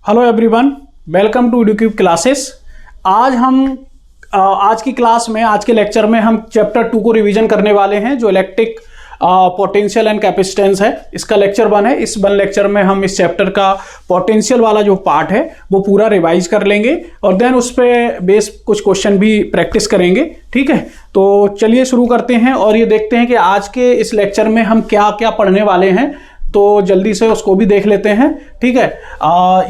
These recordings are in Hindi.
Hello everyone, welcome to EduCube classes. आज की क्लास में, आज के लेक्चर में हम चैप्टर 2 को रिवीजन करने वाले हैं, जो इलेक्ट्रिक पोटेंशियल एंड कैपेसिटेंस है। इसका लेक्चर 1 है। इस 1 लेक्चर में हम इस चैप्टर का पोटेंशियल वाला जो पार्ट है वो पूरा रिवाइज कर लेंगे और देन उस पर बेस कुछ क्वेश्चन भी प्रैक्टिस करेंगे। ठीक है, तो चलिए शुरू करते हैं और ये देखते हैं कि आज के इस लेक्चर में हम क्या क्या पढ़ने वाले हैं। तो जल्दी से उसको भी देख लेते हैं। ठीक है,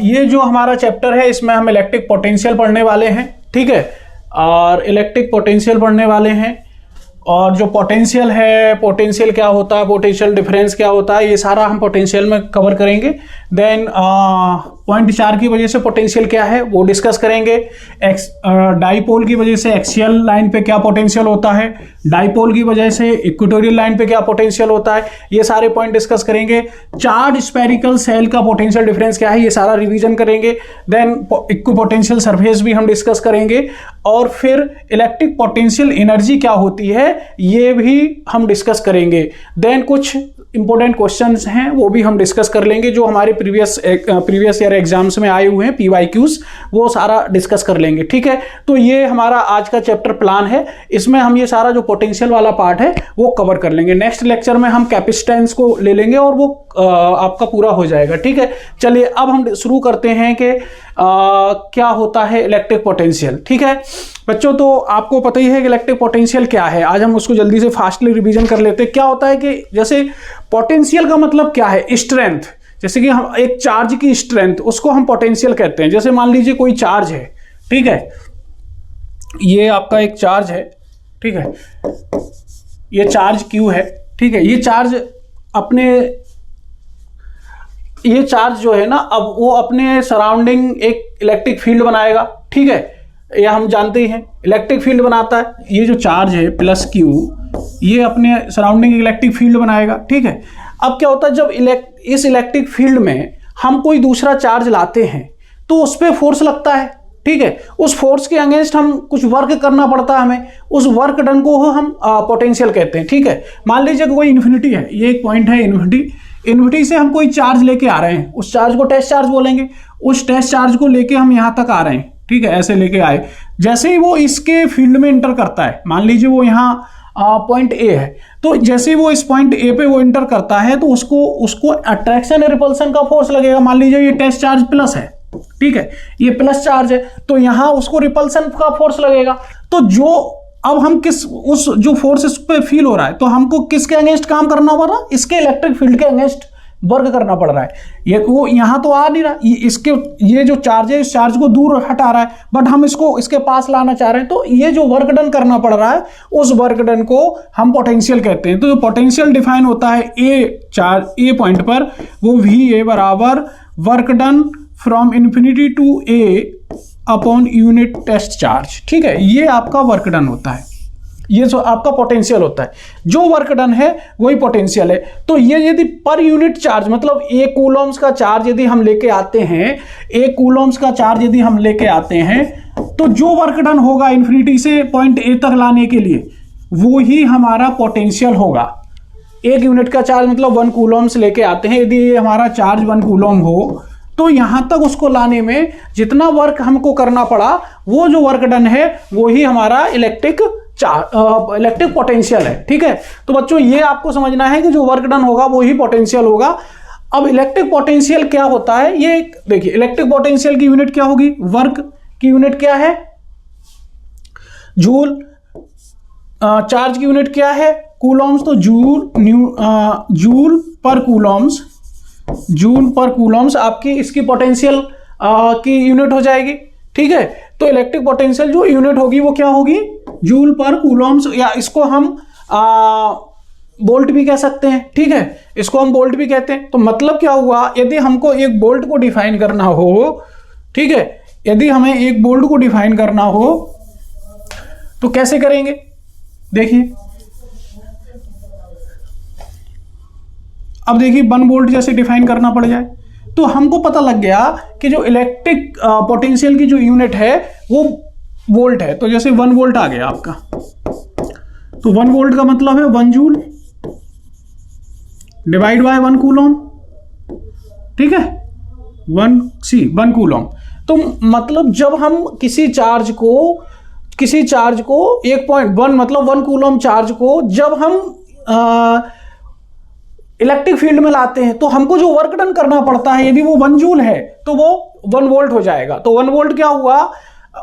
ये जो हमारा चैप्टर है इसमें हम इलेक्ट्रिक पोटेंशियल पढ़ने वाले हैं। ठीक है, और इलेक्ट्रिक पोटेंशियल पढ़ने वाले हैं और जो पोटेंशियल है, पोटेंशियल क्या होता है, पोटेंशियल डिफरेंस क्या होता है, ये सारा हम पोटेंशियल में कवर करेंगे। देन पॉइंट 4 की वजह से पोटेंशियल क्या है वो डिस्कस करेंगे। डाइपोल की वजह से एक्सियल लाइन पे क्या पोटेंशियल होता है, डाइपोल की वजह से इक्वेटोरियल लाइन पे क्या पोटेंशियल होता है, ये सारे पॉइंट डिस्कस करेंगे। चार्ज स्फेरिकल सेल का पोटेंशियल डिफरेंस क्या है, ये सारा रिवीजन करेंगे। देन इक्विपोटेंशियल सरफेस भी हम डिस्कस करेंगे और फिर इलेक्ट्रिक पोटेंशियल एनर्जी क्या होती है ये भी हम डिस्कस करेंगे। देन कुछ इंपॉर्टेंट क्वेश्चंस हैं वो भी हम डिस्कस कर लेंगे, जो हमारे प्रीवियस ईयर एग्जाम्स में आए हुए हैं, PYQs, वो सारा डिस्कस कर लेंगे। ठीक है, तो ये हमारा आज का चैप्टर प्लान है। इसमें हम ये सारा जो पोटेंशियल वाला पार्ट है वो कवर कर लेंगे। नेक्स्ट लेक्चर में हम कैपेसिटेंस को ले लेंगे और वो आपका पूरा हो जाएगा। ठीक है, चलिए अब हम शुरू करते हैं कि क्या होता है इलेक्ट्रिक पोटेंशियल। ठीक है बच्चों, तो आपको पता ही है कि इलेक्ट्रिक पोटेंशियल क्या है। आज हम उसको जल्दी से फास्टली रिवीजन कर लेते हैं। क्या होता है कि जैसे पोटेंशियल का मतलब क्या है, स्ट्रेंथ। जैसे कि हम एक चार्ज की स्ट्रेंथ, उसको हम पोटेंशियल कहते हैं। जैसे मान लीजिए कोई चार्ज है, ठीक है, ये आपका एक चार्ज है, ठीक है, ये चार्ज Q है, ठीक है, ये चार्ज जो है ना, अब वो अपने सराउंडिंग एक इलेक्ट्रिक फील्ड बनाएगा। ठीक है, यह हम जानते ही हैं, इलेक्ट्रिक फील्ड बनाता है। ये जो चार्ज है प्लस Q, ये अपने सराउंडिंग इलेक्ट्रिक फील्ड बनाएगा। ठीक है, अब क्या होता है, जब इस इलेक्ट्रिक फील्ड में हम कोई दूसरा चार्ज लाते हैं तो उस पर फोर्स लगता है। ठीक है, उस फोर्स के अगेंस्ट हम कुछ वर्क करना पड़ता है हमें, उस वर्क डन को हम पोटेंशियल कहते हैं। ठीक है, मान लीजिए कोई इन्फिनिटी है, ये एक पॉइंट है इन्फिनिटी से हम कोई चार्ज लेके आ रहे हैं, उस चार्ज को टेस्ट चार्ज बोलेंगे। उस टेस्ट चार्ज को लेके हम यहां तक आ रहे हैं, ठीक है, ऐसे लेके आए। जैसे ही वो इसके फील्ड में इंटर करता है, मान लीजिए वो यहाँ पॉइंट A है, तो जैसे ही वो इस पॉइंट A पे वो इंटर करता है तो उसको अट्रैक्शन या रिपल्सन का फोर्स लगेगा। मान लीजिए ये टेस्ट चार्ज प्लस है, ठीक है, ये प्लस चार्ज है, तो यहां उसको रिपल्सन का फोर्स लगेगा। तो जो अब हम उस जो फोर्स इस पे फील हो रहा है, तो हमको किसके अगेंस्ट काम करना पड़ रहा है, इसके इलेक्ट्रिक फील्ड के अगेंस्ट वर्क करना पड़ रहा है। ये वो यहां तो आ नहीं रहा, ये जो चार्ज है इस चार्ज को दूर हटा रहा है, बट हम इसको इसके पास लाना चाह रहे हैं। तो ये जो वर्क डन करना पड़ रहा है, उस वर्क डन को हम पोटेंशियल कहते हैं। तो जो पोटेंशियल डिफाइन होता है ए पॉइंट पर, वो VA बराबर work done from infinity to A upon unit test charge. ठीक है, ये आपका वर्क डन होता है, ये जो आपका पोटेंशियल होता है। जो वर्क डन है वही पोटेंशियल है। तो ये यदि पर यूनिट चार्ज, मतलब 1 कूलम्स का चार्ज यदि हम लेके आते हैं, 1 कूलम्स का चार्ज यदि हम लेके आते हैं, तो जो वर्क डन होगा इन्फिनिटी से पॉइंट A तक लाने के लिए, वो ही हमारा पोटेंशियल होगा। 1 यूनिट का चार्ज मतलब 1 कूलम्स लेके आते हैं, यदि ये हमारा चार्ज 1 कूलम हो, तो यहां तक उसको लाने में जितना वर्क हमको करना पड़ा, वो जो वर्क डन है वो ही हमारा इलेक्ट्रिक पोटेंशियल है। ठीक है, तो बच्चों ये आपको समझना है कि जो वर्क डन होगा वो ही पोटेंशियल होगा। अब इलेक्ट्रिक पोटेंशियल क्या होता है, ये देखिए, इलेक्ट्रिक पोटेंशियल की यूनिट क्या होगी, वर्क की यूनिट क्या है, जूल। चार्ज की यूनिट क्या है, कूलम्स, तो जूल पर कूलम्स आपकी इसकी पोटेंशियल की यूनिट हो जाएगी। ठीक है, तो इलेक्ट्रिक पोटेंशियल जो यूनिट होगी वो क्या होगी, जूल पर कूलम्स, या इसको हम बोल्ट भी कह सकते हैं। ठीक है, इसको हम बोल्ट भी कहते हैं। तो मतलब क्या हुआ, यदि हमको एक बोल्ट को डिफाइन करना हो, ठीक है, यदि हमें एक बोल्ट को डिफाइन करना हो तो कैसे करेंगे, देखिए, अब देखिए 1 वोल्ट जैसे डिफाइन करना पड़ जाए तो हमको पता लग गया कि जो इलेक्ट्रिक पोटेंशियल की जो यूनिट है वो वोल्ट है। तो जैसे 1 वोल्ट आ गया आपका, तो 1 वोल्ट का मतलब है 1 जूल डिवाइड बाय 1 कूलम। ठीक है, 1 कूलम। तो मतलब जब हम किसी चार्ज को 1.1 मतलब 1 कूलम चार्ज को जब हम इलेक्ट्रिक फील्ड में लाते हैं तो हमको जो वर्क डन करना पड़ता है, यदि वो 1 जूल है तो वो 1 वोल्ट हो जाएगा। तो 1 वोल्ट क्या हुआ,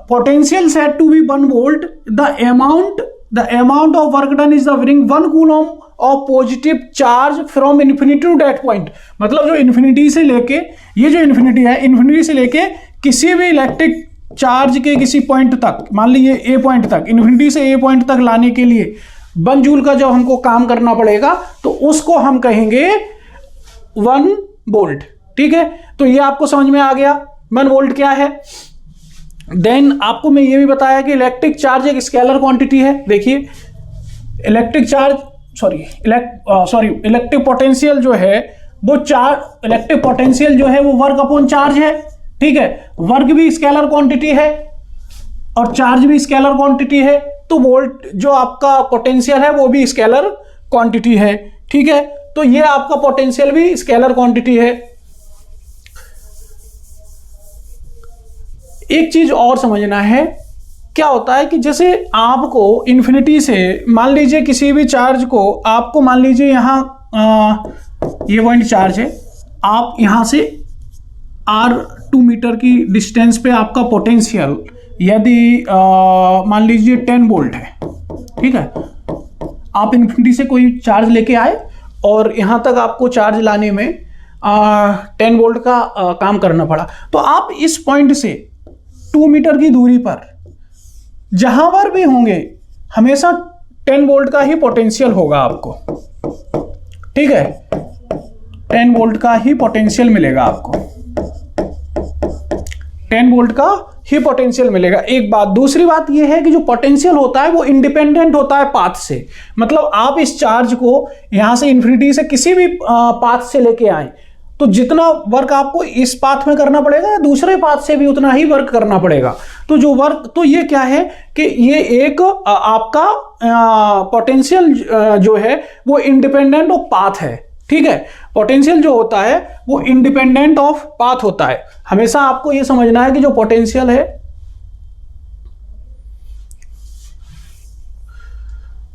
potential set to be 1 volt, the amount of work done is the bring 1 coulomb of positive charge from infinity to that point. मतलब जो इन्फिनिटी से लेके, ये जो इन्फिनिटी है, इन्फिनिटी से लेके किसी भी इलेक्ट्रिक चार्ज के किसी पॉइंट तक, मान लीजिए ए पॉइंट तक, इन्फिनिटी से ए पॉइंट तक लाने के लिए 1 जूल का जब हमको काम करना पड़ेगा तो उसको हम कहेंगे 1 वोल्ट। ठीक है, तो ये आपको समझ में आ गया 1 वोल्ट क्या है। देन आपको मैं ये भी बताया कि इलेक्ट्रिक चार्ज एक स्केलर क्वांटिटी है। देखिए इलेक्ट्रिक पोटेंशियल जो है वो इलेक्ट्रिक पोटेंशियल जो है वो वर्क अपॉन चार्ज है। ठीक है, वर्क भी स्केलर क्वांटिटी है और चार्ज भी स्केलर क्वांटिटी है, तो वोल्ट जो आपका पोटेंशियल है वो भी स्केलर क्वांटिटी है। ठीक है, तो ये आपका पोटेंशियल भी स्केलर क्वांटिटी है। एक चीज और समझना है, क्या होता है कि जैसे आपको इन्फिनिटी से, मान लीजिए किसी भी चार्ज को आपको, मान लीजिए यहां ये पॉइंट चार्ज है, आप यहां से R2 मीटर की डिस्टेंस पे आपका पोटेंशियल यदि मान लीजिए 10 वोल्ट है। ठीक है, आप इन्फिनिटी से कोई चार्ज लेके आए और यहां तक आपको चार्ज लाने में 10 वोल्ट का काम करना पड़ा, तो आप इस पॉइंट से 2 मीटर की दूरी पर जहां पर भी होंगे हमेशा 10 वोल्ट का ही पोटेंशियल होगा आपको। ठीक है, 10 वोल्ट का ही पोटेंशियल मिलेगा आपको, 10 वोल्ट का ही पोटेंशियल मिलेगा। एक बात, दूसरी बात यह है कि जो पोटेंशियल होता है वो इंडिपेंडेंट होता है पाथ से। मतलब आप इस चार्ज को यहां से इन्फिनिटी से किसी भी पाथ से लेके आए तो जितना वर्क आपको इस पाथ में करना पड़ेगा या दूसरे पाथ से भी उतना ही वर्क करना पड़ेगा। तो जो वर्क, तो ये क्या है कि ये एक आपका पोटेंशियल जो है वो इंडिपेंडेंट ऑफ पाथ है। ठीक है, पोटेंशियल जो होता है वो इंडिपेंडेंट ऑफ पाथ होता है। हमेशा आपको ये समझना है कि जो पोटेंशियल है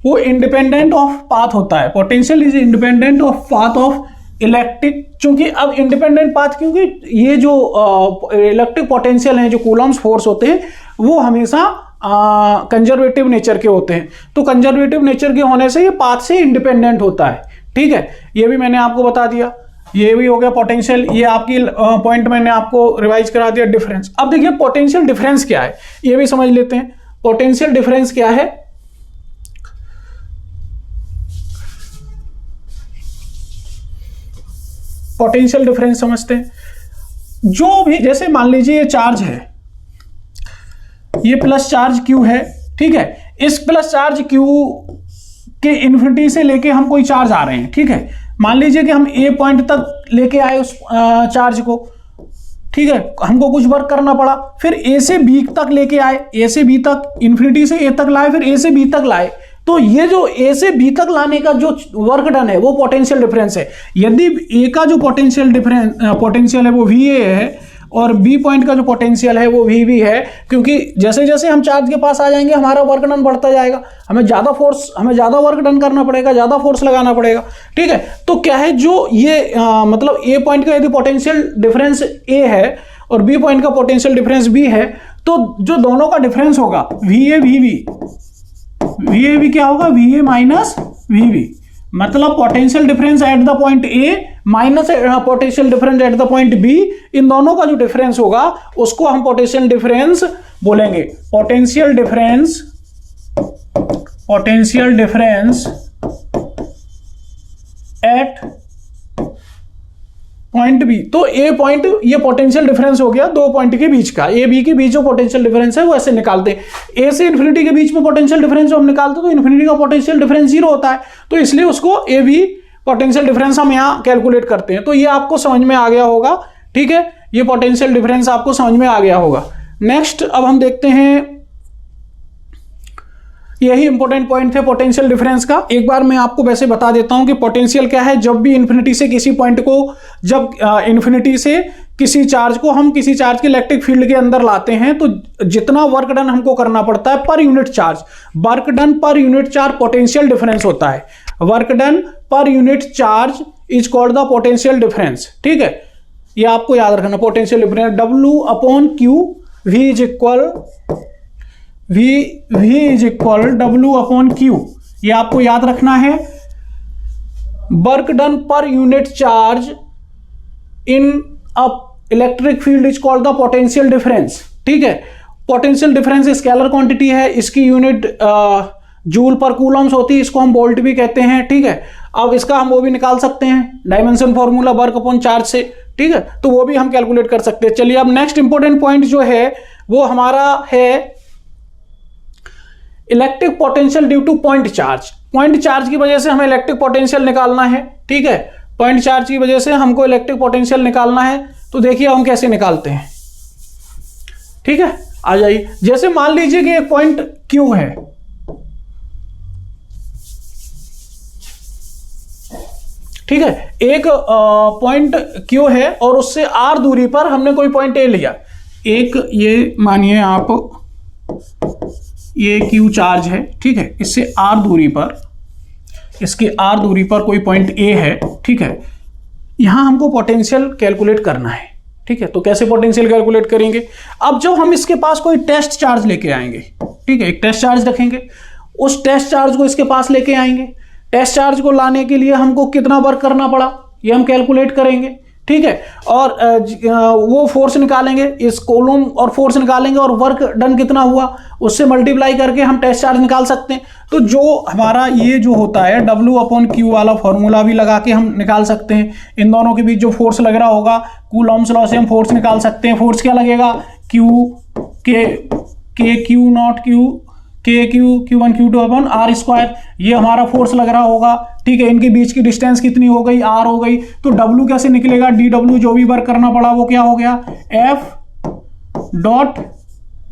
वो इंडिपेंडेंट ऑफ पाथ होता है। Potential is independent of path of electric. चूंकि अब इंडिपेंडेंट पाथ, क्योंकि ये जो इलेक्ट्रिक पोटेंशियल है, जो कूलम्स फोर्स होते हैं, वो हमेशा कंजर्वेटिव नेचर के होते हैं। तो कंजर्वेटिव नेचर के होने से ये पाथ से इंडिपेंडेंट होता है। ठीक है, ये भी मैंने आपको बता दिया, ये भी हो गया पोटेंशियल। ये आपकी पॉइंट मैंने आपको रिवाइज करा दिया, डिफरेंस। अब देखिए पोटेंशियल डिफरेंस क्या है, ये भी समझ लेते हैं। पोटेंशियल डिफरेंस क्या है, पोटेंशियल डिफरेंस समझते हैं। जो भी, जैसे मान लीजिए ये चार्ज है, ये प्लस चार्ज Q है। ठीक है, इस प्लस चार्ज Q के इन्फिनिटी से लेके हम कोई चार्ज आ रहे हैं। ठीक है, मान लीजिए कि हम ए पॉइंट तक लेके आए उस चार्ज को। ठीक है, हमको कुछ वर्क करना पड़ा, फिर ए से बी तक लेके आए, ए से बी तक, इन्फिनिटी से ए तक लाए, फिर ए से बी तक लाए। तो ये जो ए से बी तक लाने का जो वर्क डन है वो पोटेंशियल डिफरेंस है। यदि ए का जो पोटेंशियल है वो वी ए है और बी पॉइंट का जो पोटेंशियल है वो वी बी है, क्योंकि जैसे जैसे हम चार्ज के पास आ जाएंगे हमारा वर्क डन बढ़ता जाएगा, हमें ज्यादा वर्क डन करना पड़ेगा, ज्यादा फोर्स लगाना पड़ेगा। ठीक है, तो क्या है, जो ये मतलब ए पॉइंट का यदि पोटेंशियल डिफरेंस ए है और बी पॉइंट का पोटेंशियल डिफरेंस बी है, तो जो दोनों का डिफरेंस होगा V A V B, V A B क्या होगा, V A minus V B. मतलब potential difference at the point A minus potential difference at the point B, इन दोनों का जो डिफरेंस होगा उसको हम पोटेंशियल डिफरेंस बोलेंगे। Potential difference at point B. तो ए पॉइंट, ये पोटेंशियल डिफरेंस हो गया दो पॉइंट के बीच का, ए बी के बीच जो पोटेंशियल डिफरेंस है वो ऐसे निकालते हैं। ए से इन्फिनिटी के बीच में पोटेंशियल डिफरेंस जो हम निकालते हैं तो इन्फिनिटी का पोटेंशियल डिफरेंस 0 होता है, तो इसलिए उसको ए बी पोटेंशियल डिफरेंस हम यहां कैलकुलेट करते हैं। तो ये आपको समझ में आ गया होगा। ठीक है, ये पोटेंशियल डिफरेंस आपको समझ में आ गया होगा। नेक्स्ट अब हम देखते हैं यही इंपॉर्टेंट पॉइंट थे पोटेंशियल डिफरेंस का। एक बार मैं आपको वैसे बता देता हूं कि पोटेंशियल क्या है। जब भी इन्फिनिटी से किसी पॉइंट को, जब इन्फिनिटी से किसी चार्ज को हम किसी चार्ज के इलेक्ट्रिक फील्ड के अंदर लाते हैं तो जितना वर्क डन हमको करना पड़ता है per unit charge, work done per unit charge potential difference होता है। Work done per unit charge is called the potential difference. ठीक है, ये आपको याद रखना, potential difference W upon Q, V is equal W upon Q, ये आपको याद रखना है। Work done per unit charge in a electric field is called the potential difference. ठीक है, पोटेंशियल डिफरेंस स्केलर क्वांटिटी है, इसकी यूनिट जूल पर कूलम्स होती है, इसको हम वोल्ट भी कहते हैं। ठीक है, अब इसका हम वो भी निकाल सकते हैं dimension formula work upon charge से। ठीक है, तो वो भी हम कैलकुलेट कर सकते हैं। चलिए अब नेक्स्ट इंपॉर्टेंट पॉइंट जो है वो हमारा है electric potential due two point charge. Point charge की वजह से हमें इलेक्ट्रिक पोटेंशियल निकालना है। ठीक है, पॉइंट चार्ज की वजह से हमको इलेक्ट्रिक पोटेंशियल निकालना है। तो देखिए हम कैसे निकालते हैं। ठीक है, आ जाइए। जैसे मान लीजिए कि एक पॉइंट Q है, ठीक है, एक पॉइंट Q है और उससे R दूरी पर हमने कोई पॉइंट A लिया। एक ये मानिए आप, ये Q चार्ज है, ठीक है, इससे R दूरी पर, इसकी R दूरी पर कोई पॉइंट A है। ठीक है, यहां हमको पोटेंशियल कैलकुलेट करना है। ठीक है, तो कैसे पोटेंशियल कैलकुलेट करेंगे? अब जब हम इसके पास कोई टेस्ट चार्ज लेके आएंगे, ठीक है, एक टेस्ट चार्ज रखेंगे, उस टेस्ट चार्ज को इसके पास लेके आएंगे। टेस्ट चार्ज को लाने के लिए हमको कितना वर्क करना पड़ा ये हम कैलकुलेट करेंगे। ठीक है, और वो फोर्स निकालेंगे, इस कॉलम और फोर्स निकालेंगे और वर्क डन कितना हुआ उससे मल्टीप्लाई करके हम टेस्ट चार्ज निकाल सकते हैं। तो जो हमारा ये जो होता है W अपॉन Q वाला फॉर्मूला भी लगा के हम निकाल सकते हैं। इन दोनों के बीच जो फोर्स लग रहा होगा, कूलॉम्स लॉ से हम फोर्स निकाल सकते हैं। फोर्स क्या लगेगा? Q1 Q2 upon R square, ये हमारा फोर्स लग रहा होगा। ठीक है, इनके बीच की डिस्टेंस कितनी हो गई? R हो गई। तो W कैसे निकलेगा? dW जो भी वर्क करना पड़ा वो क्या हो गया? F dot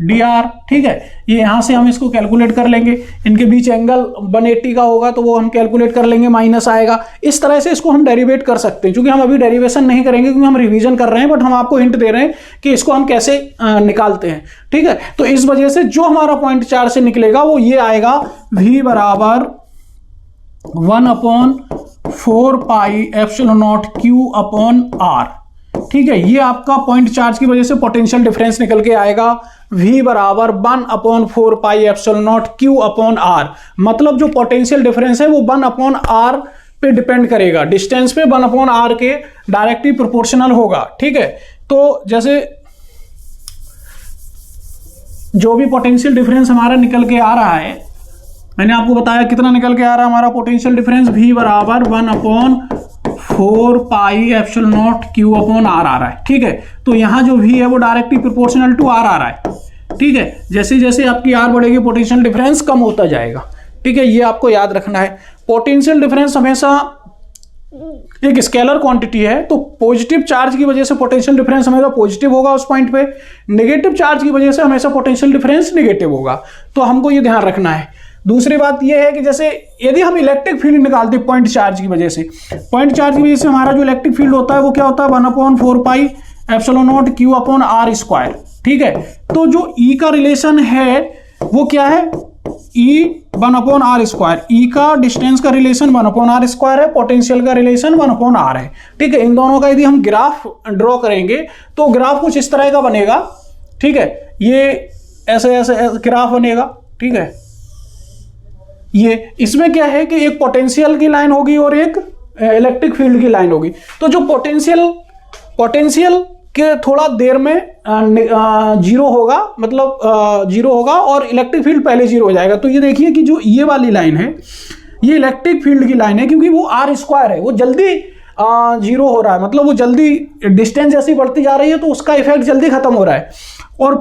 dr। ठीक है, ये यहां से हम इसको कैलकुलेट कर लेंगे। इनके बीच एंगल 180 का होगा तो वो हम कैलकुलेट कर लेंगे, माइनस आएगा। इस तरह से इसको हम डेरिवेट कर सकते हैं। क्योंकि हम अभी डेरिवेशन नहीं करेंगे क्योंकि हम रिवीजन कर रहे हैं, बट हम आपको हिंट दे रहे हैं कि इसको हम कैसे निकालते हैं। ठीक है, तो इस वजह से जो हमारा पॉइंट चार्ज से निकलेगा वो ये आएगा, V बराबर 1/4 pi epsilon not Q upon R। ठीक है, ये आपका पॉइंट चार्ज की वजह से पोटेंशियल डिफरेंस निकल के आएगा, V बराबर 1/4 pi epsilon not Q upon R। मतलब जो पोटेंशियल डिफरेंस है वो 1/R पे डिपेंड करेगा, डिस्टेंस पे 1/R के डायरेक्टली प्रोपोर्शनल होगा। ठीक है, तो जैसे जो भी पोटेंशियल डिफरेंस हमारा निकल के आ रहा है, मैंने आपको बताया कितना निकल के आ रहा है हमारा पोटेंशियल डिफरेंस, V बराबर 1/4 pi epsilon not Q upon R आ रहा है। ठीक है, तो यहां जो V है वो डायरेक्टली प्रोपोर्शनल टू R आ रहा है। ठीक है, जैसे जैसे आपकी R बढ़ेगी पोटेंशियल डिफरेंस कम होता जाएगा। ठीक है, ये आपको याद रखना है। पोटेंशियल डिफरेंस हमेशा एक स्केलर क्वांटिटी है, तो पॉजिटिव चार्ज की वजह से पोटेंशियल डिफरेंस हमेशा पॉजिटिव होगा उस पॉइंट पे, नेगेटिव चार्ज की वजह से हमेशा पोटेंशियल डिफरेंस नेगेटिव होगा। तो हमको ये ध्यान रखना है। दूसरी बात यह है कि जैसे यदि हम इलेक्ट्रिक फील्ड निकालते हैं पॉइंट चार्ज की वजह से, पॉइंट चार्ज की वजह से हमारा जो इलेक्ट्रिक फील्ड होता है वो क्या होता है? 1/4 pi epsilon not Q upon R square. ठीक है, तो जो E का रिलेशन है वो क्या है? E 1/R square. E का डिस्टेंस का रिलेशन 1/R स्क्वायर है, पोटेंशियल का रिलेशन 1/R है। ठीक है, इन दोनों का यदि हम ग्राफ ड्रॉ करेंगे तो ग्राफ कुछ इस तरह का बनेगा। ठीक है, ये ऐसे ऐसे ग्राफ बनेगा। ठीक है, ये इसमें क्या है कि एक पोटेंशियल की लाइन होगी और एक इलेक्ट्रिक फील्ड की लाइन होगी। तो जो पोटेंशियल के थोड़ा देर में जीरो होगा, मतलब जीरो होगा, और इलेक्ट्रिक फील्ड पहले जीरो हो जाएगा। तो ये देखिए कि जो ये वाली लाइन है ये इलेक्ट्रिक फील्ड की लाइन है, क्योंकि वो R स्क्वायर है, वो जल्दी जीरो हो रहा है, मतलब वो जल्दी डिस्टेंस जैसी बढ़ती जा रही है तो उसका इफेक्ट जल्दी खत्म हो रहा है। और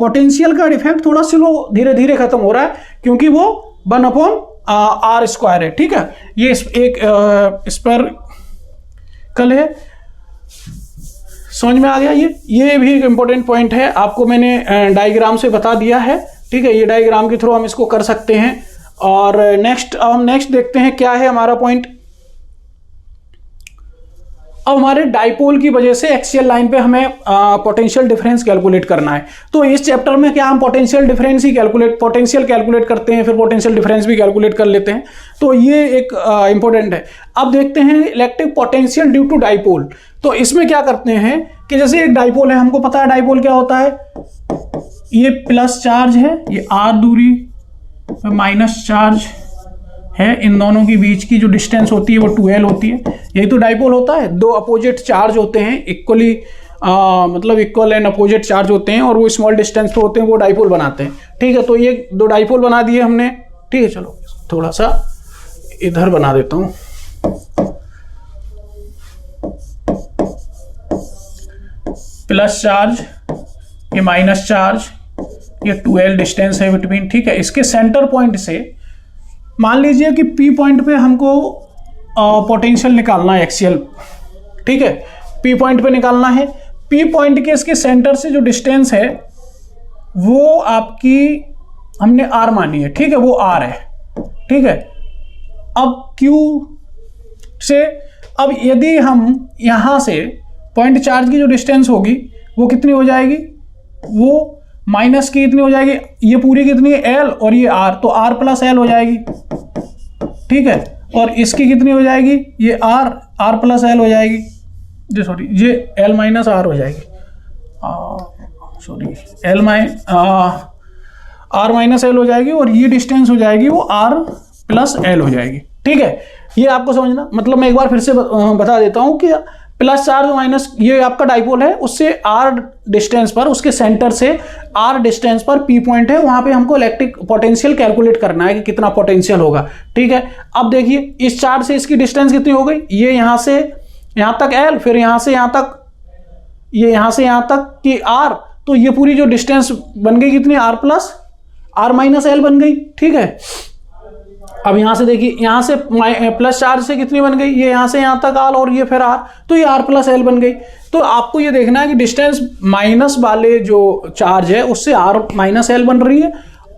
पोटेंशियल का इफेक्ट थोड़ा स्लो, धीरे धीरे खत्म हो रहा है, क्योंकि वो 1/R स्क्वायर है। ठीक है, ये एक स्पेरिकल है। समझ में आ गया? ये भी एक इंपॉर्टेंट पॉइंट है, आपको मैंने डायग्राम से बता दिया है। ठीक है, ये डायग्राम के थ्रू हम इसको कर सकते हैं। और हम नेक्स्ट देखते हैं क्या है हमारा पॉइंट। अब हमारे डाइपोल की वजह से एक्सियल लाइन पे हमें पोटेंशियल डिफरेंस कैलकुलेट करना है। तो इस चैप्टर में क्या हम पोटेंशियल डिफरेंस ही पोटेंशियल कैलकुलेट करते हैं, फिर पोटेंशियल डिफरेंस भी कैलकुलेट कर लेते हैं। तो ये एक इंपॉर्टेंट है। अब देखते हैं electric potential due to dipole. तो इसमें क्या करते हैं कि जैसे एक डाइपोल है, हमको पता है डाइपोल क्या होता है, ये प्लस चार्ज है, ये r दूरी पे माइनस चार्ज है, इन दोनों के बीच की जो डिस्टेंस होती है वो 2l होती है। यही तो डाइपोल होता है, दो अपोजिट चार्ज होते हैं, इक्वली मतलब इक्वल एंड अपोजिट चार्ज होते हैं और वो स्मॉल डिस्टेंस पे होते हैं, वो डाइपोल बनाते हैं। ठीक है, तो ये दो डाइपोल बना दिए हमने। ठीक है, चलो थोड़ा सा इधर बना देता हूं। प्लस चार्ज, ये माइनस चार्ज, ये 2l डिस्टेंस है बिटवीन। ठीक है, इसके सेंटर पॉइंट से मान लीजिए कि P पॉइंट पे हमको पोटेंशियल निकालना है एक्सियल। ठीक है, P पॉइंट पे निकालना है। P पॉइंट के इसके सेंटर से जो डिस्टेंस है वो आपकी हमने R मानी है। ठीक है, वो R है। ठीक है, अब Q से, अब यदि हम यहां से पॉइंट चार्ज की जो डिस्टेंस होगी वो कितनी हो जाएगी, वो माइनस की इतनी हो जाएगी, ये पूरी कितनी है L और ये R, तो R प्लस L हो जाएगी। ठीक है, और इसकी कितनी हो जाएगी, ये R प्लस L हो जाएगी, जी सॉरी, ये L माइनस R हो जाएगी, सॉरी R माइनस L हो जाएगी, और ये डिस्टेंस हो जाएगी वो R प्लस L हो जाएगी। ठीक है, ये आपको समझना, मतलब मैं एक बार फिर से बता देता हूं कि प्लस चार्ज माइनस, ये आपका डाइपोल है, उससे R डिस्टेंस पर, उसके सेंटर से R डिस्टेंस पर P पॉइंट है, वहां पे हमको इलेक्ट्रिक पोटेंशियल कैलकुलेट करना है कि कितना पोटेंशियल होगा। ठीक है, अब देखिए इस चार्ज से इसकी डिस्टेंस कितनी हो गई, ये यहां से यहां तक L, फिर यहां से यहां तक, ये यहां से यहां तक कि R, तो ये पूरी जो डिस्टेंस बन गई कितनी, R plus R minus L बन गई। ठीक है, अब यहां से देखिए, यहां से प्लस चार्ज से कितनी बन गई, ये यहां से यहां तक R और ये फिर R, तो ये R प्लस L बन गई। तो आपको ये देखना है कि डिस्टेंस माइनस वाले जो चार्ज है उससे R माइनस L बन रही है,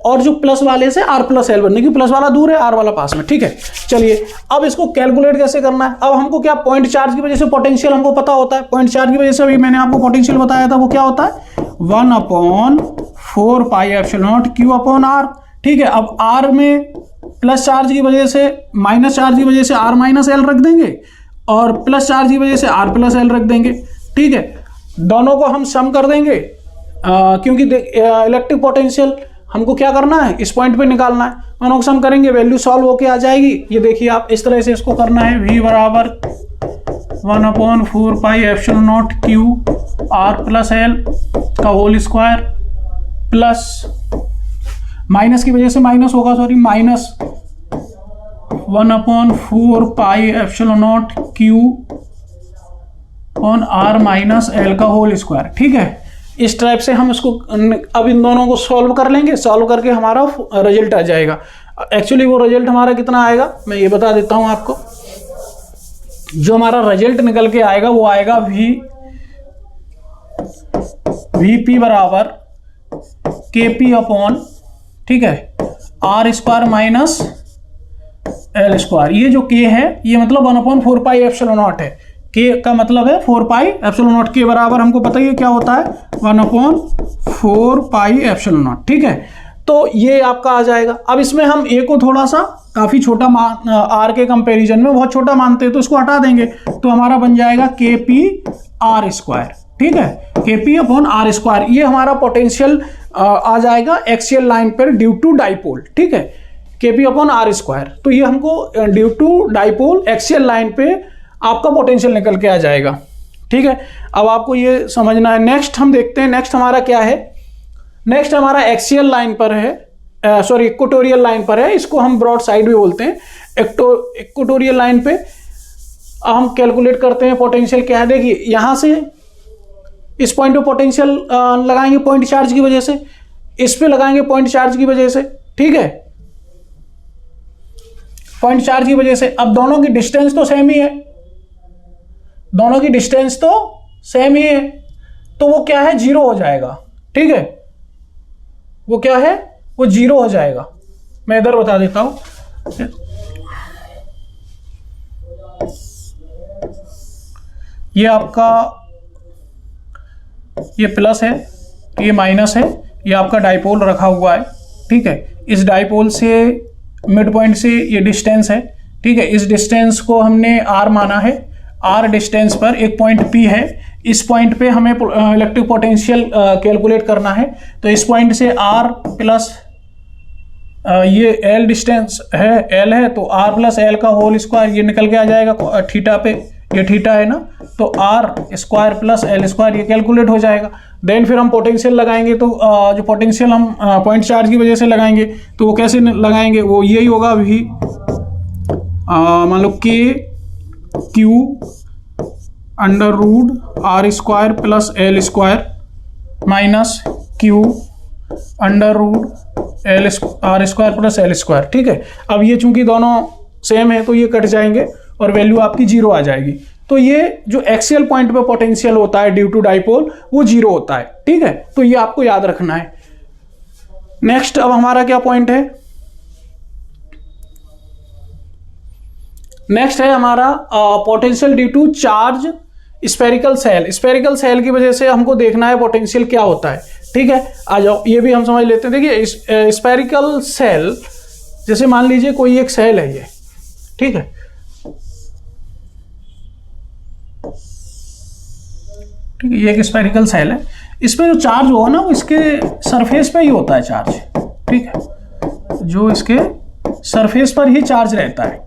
और जो प्लस वाले से R प्लस L बन रही है, प्लस वाला दूर है, R वाला पास में। ठीक है, चलिए अब इसको कैलकुलेट कैसे करना है। अब हमको क्या, पॉइंट चार्ज की वजह से पोटेंशियल हमको पता होता है, पॉइंट चार्ज की वजह से अभी मैंने आपको पोटेंशियल बताया था, वो क्या होता है 1/4 pi epsilon not Q upon R। ठीक है, अब R में प्लस चार्ज की वजह से, माइनस चार्ज की वजह से R माइनस L रख देंगे, और प्लस चार्ज की वजह से R प्लस L रख देंगे। ठीक है, दोनों को हम सम कर देंगे, क्योंकि इलेक्ट्रिक पोटेंशियल हमको क्या करना है, इस पॉइंट पे निकालना है, दोनों को सम करेंगे, वैल्यू सॉल्व होके आ जाएगी। ये देखिए आप इस तरह से इसको करना है, V बराबर 1/4 pi epsilon not Q R plus L का होल स्क्वायर, प्लस माइनस की वजह से माइनस होगा, sorry, minus 1/4 pi epsilon not Q on R minus L का होल स्क्वायर। ठीक है, इस टाइप से हम इसको अब इन दोनों को सॉल्व कर लेंगे, सॉल्व करके हमारा रिजल्ट आ जाएगा। एक्चुअली वो रिजल्ट हमारा कितना आएगा मैं ये बता देता हूं आपको। जो हमारा रिजल्ट निकल के आएगा वो आएगा VP बराबर KP अपॉन, ठीक है, R square minus L square. ये जो K है ये मतलब 1/4 पाई एप्सिलॉन नॉट है, K का मतलब है 4 पाई एप्सिलॉन नॉट, के बराबर हमको पता ही है क्या होता है 1/4 पाई एप्सिलॉन नॉट। ठीक है, तो ये आपका आ जाएगा। अब इसमें हम A को थोड़ा सा काफी छोटा R के कंपैरिजन में बहुत छोटा मानते हैं, तो इसको हटा देंगे, तो हमारा बन जाएगा KP R स्क्वायर। ठीक है, KP अपॉन R स्क्वायर, ये हमारा पोटेंशियल आ जाएगा एक्सियल लाइन पर ड्यू टू डाइपोल। ठीक है, KP अपॉन R स्क्वायर, तो ये हमको due to dipole axial line पे आपका पोटेंशियल निकल के आ जाएगा। ठीक है, अब आपको ये समझना है। नेक्स्ट हम देखते हैं, नेक्स्ट हमारा क्या है, नेक्स्ट हमारा एक्सियल लाइन पर है, सॉरी इक्वेटोरियल लाइन पर है, इसको हम ब्रॉड साइड भी बोलते हैं। इक्वेटोरियल लाइन पे हम कैलकुलेट करते हैं पोटेंशियल क्या है। देखिए यहां से इस पॉइंट पे पोटेंशियल लगाएंगे पॉइंट चार्ज की वजह से, इस पे लगाएंगे पॉइंट चार्ज की वजह से। ठीक है, पॉइंट चार्ज की वजह से। अब दोनों की डिस्टेंस तो सेम ही है, दोनों की डिस्टेंस तो सेम ही है, तो वो क्या है 0 हो जाएगा। ठीक है, वो क्या है वो 0 हो जाएगा। मैं इधर बता देता हूं, ये आपका ये प्लस है, ये माइनस है, ये आपका डाइपोल रखा हुआ है, ठीक है। इस डाइपोल से मिड पॉइंट से ये डिस्टेंस है, ठीक है। इस डिस्टेंस को हमने r माना है, r डिस्टेंस पर एक पॉइंट P है, इस पॉइंट पे हमें इलेक्ट्रिक पोटेंशियल कैलकुलेट करना है। तो इस पॉइंट से r प्लस ये L डिस्टेंस है, L है, तो r प्लस L का होल स्क्वायर ये निकल के आ जाएगा थीटा पे, ये थीटा है ना, तो r square plus L square ये कैलकुलेट हो जाएगा। देन फिर हम पोटेंशियल लगाएंगे, तो जो पोटेंशियल हम पॉइंट चार्ज की वजह से लगाएंगे तो वो कैसे लगाएंगे, वो यही होगा v मान लो k q under root r square plus L square minus q under root r square plus L square, ठीक है। अब ये चूंकि दोनों सेम है तो ये कट जाएंगे और वैल्यू आपकी 0 आ जाएगी। तो ये जो एक्सियल पॉइंट पे पोटेंशियल होता है ड्यू टू डाइपोल वो 0 होता है, ठीक है। तो ये आपको याद रखना है। नेक्स्ट अब हमारा क्या पॉइंट है, नेक्स्ट है हमारा potential due to charge spherical shell. Spherical shell की वजह से हमको देखना है पोटेंशियल क्या होता है, ठीक है। आ जाओ ये भी हम समझ लेते हैं। देखिए स्फेरिकल सेल, जैसे मान लीजिए कोई एक सेल है ये, ठीक है, ठीक है, ये एक स्फेरिकल सेल है। इसमें जो चार्ज होगा ना वो इसके सरफेस पे ही होता है चार्ज, ठीक है, जो इसके सरफेस पर ही चार्ज रहता है,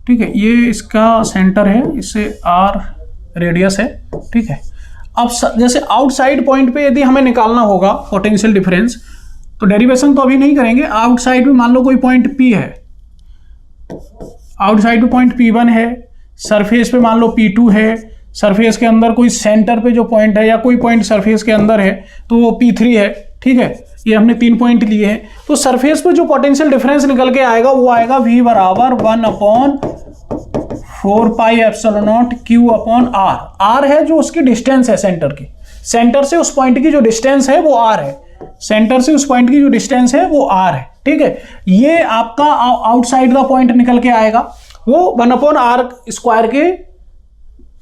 ठीक है। ये इसका सेंटर है, इससे r रेडियस है, ठीक है। अब जैसे आउटसाइड पॉइंट पे यदि हमें निकालना होगा पोटेंशियल डिफरेंस, तो डेरिवेशन तो अभी नहीं करेंगे। आउटसाइड में मान लो कोई पॉइंट P है, आउटसाइड पे पॉइंट P1 है, सरफेस पे मान लो P2 है, सरफेस के अंदर कोई सेंटर पे जो पॉइंट है या कोई पॉइंट सरफेस के अंदर है तो वो P3 है, ठीक है। ये हमने 3 पॉइंट लिए हैं। तो सरफेस पे जो पोटेंशियल डिफरेंस निकल के आएगा वो आएगा V बराबर 1/4 pi epsilon not Q upon R। R है जो उसकी डिस्टेंस है सेंटर की, सेंटर से उस पॉइंट की जो डिस्टेंस है वो R है, सेंटर से उस पॉइंट की जो डिस्टेंस है वो R है, ठीक है। ये आपका आउटसाइड का पॉइंट निकल के आएगा, वो 1/r स्क्वायर के